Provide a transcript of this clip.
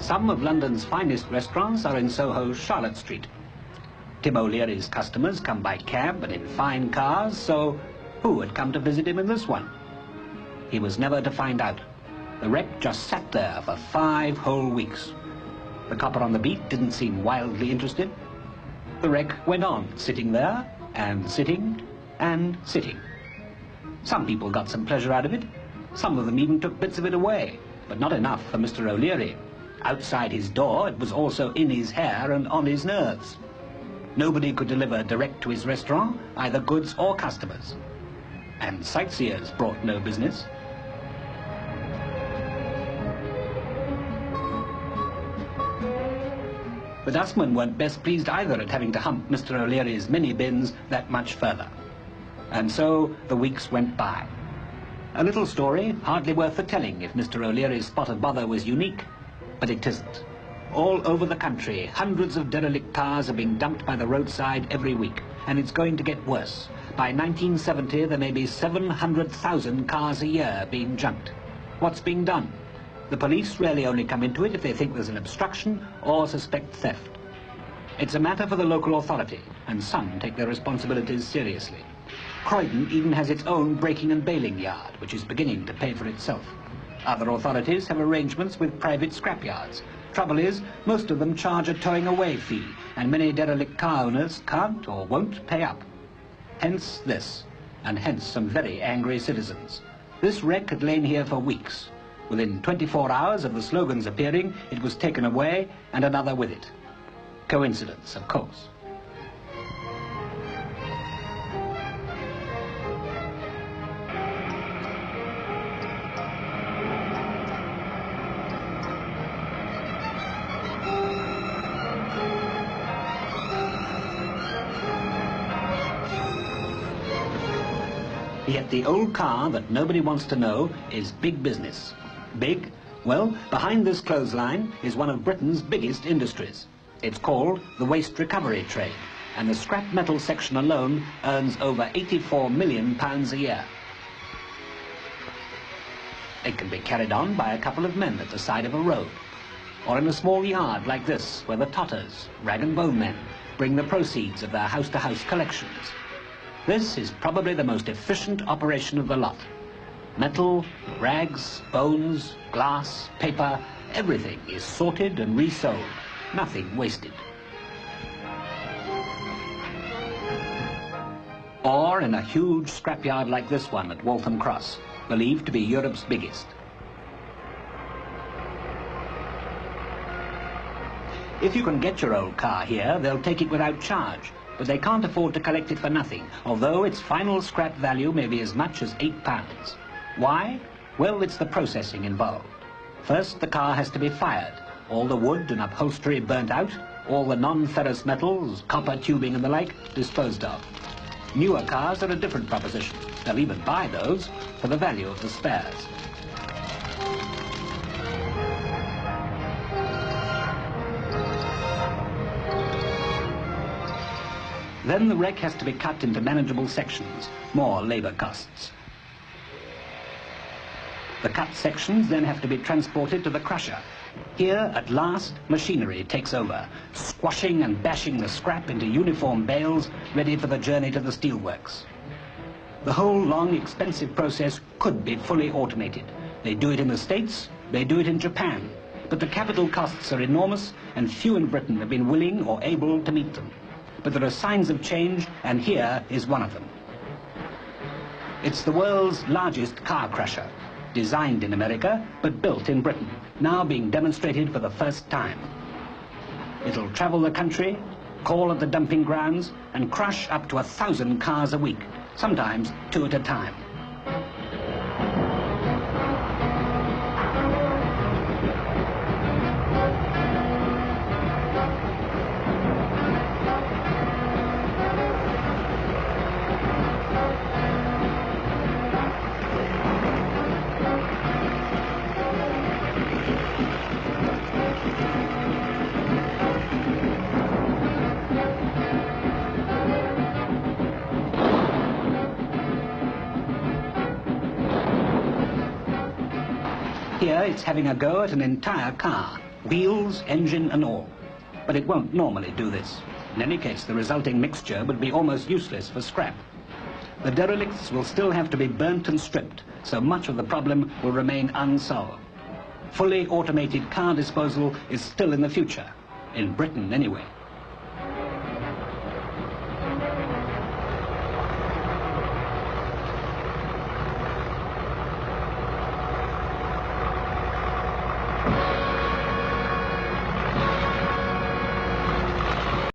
Some of London's finest restaurants are in Soho's Charlotte Street. Tim O'Leary's customers come by cab and in fine cars, so who had come to visit him in this one? He was never to find out. The wreck just sat there for 5 whole weeks. The copper on the beat didn't seem wildly interested. The wreck went on, sitting there, and sitting, and sitting. Some people got some pleasure out of it. Some of them even took bits of it away, but not enough for Mr. O'Leary. Outside his door, it was also in his hair and on his nerves. Nobody could deliver direct to his restaurant, either goods or customers. And sightseers brought no business. The dustmen weren't best pleased either at having to hump Mr. O'Leary's mini bins that much further. And so the weeks went by. A little story, hardly worth the telling if Mr. O'Leary's spot of bother was unique, but it isn't. All over the country, hundreds of derelict cars are being dumped by the roadside every week, and it's going to get worse. By 1970, there may be 700,000 cars a year being junked. What's being done? The police really only come into it if they think there's an obstruction or suspect theft. It's a matter for the local authority, and some take their responsibilities seriously. Croydon even has its own breaking and bailing yard, which is beginning to pay for itself. Other authorities have arrangements with private scrapyards. Trouble is, most of them charge a towing away fee, and many derelict car owners can't or won't pay up. Hence this, and hence some very angry citizens. This wreck had lain here for weeks. Within 24 hours of the slogan's appearing, it was taken away, and another with it. Coincidence, of course. Yet the old car that nobody wants to know is big business. Big? Well, behind this clothesline is one of Britain's biggest industries. It's called the waste recovery trade, and the scrap metal section alone earns over £84 million a year. It can be carried on by a couple of men at the side of a road, or in a small yard like this, where the totters, rag and bone men, bring the proceeds of their house-to-house collections. This is probably the most efficient operation of the lot. Metal, rags, bones, glass, paper, everything is sorted and resold, nothing wasted. Or in a huge scrapyard like this one at Waltham Cross, believed to be Europe's biggest. If you can get your old car here, they'll take it without charge, but they can't afford to collect it for nothing, although its final scrap value may be as much as £8. Why? Well, it's the processing involved. First, the car has to be fired, all the wood and upholstery burnt out, all the non-ferrous metals, copper tubing and the like, disposed of. Newer cars are a different proposition. They'll even buy those for the value of the spares. Then the wreck has to be cut into manageable sections, more labour costs. The cut sections then have to be transported to the crusher. Here, at last, machinery takes over, squashing and bashing the scrap into uniform bales ready for the journey to the steelworks. The whole long, expensive process could be fully automated. They do it in the States, they do it in Japan, but the capital costs are enormous and few in Britain have been willing or able to meet them. But there are signs of change, and here is one of them. It's the world's largest car crusher, designed in America, but built in Britain, now being demonstrated for the first time. It'll travel the country, call at the dumping grounds, and crush up to 1,000 cars a week, sometimes 2 at a time. Here it's having a go at an entire car, wheels, engine and all. But it won't normally do this. In any case, the resulting mixture would be almost useless for scrap. The derelicts will still have to be burnt and stripped, so much of the problem will remain unsolved. Fully automated car disposal is still in the future, in Britain anyway.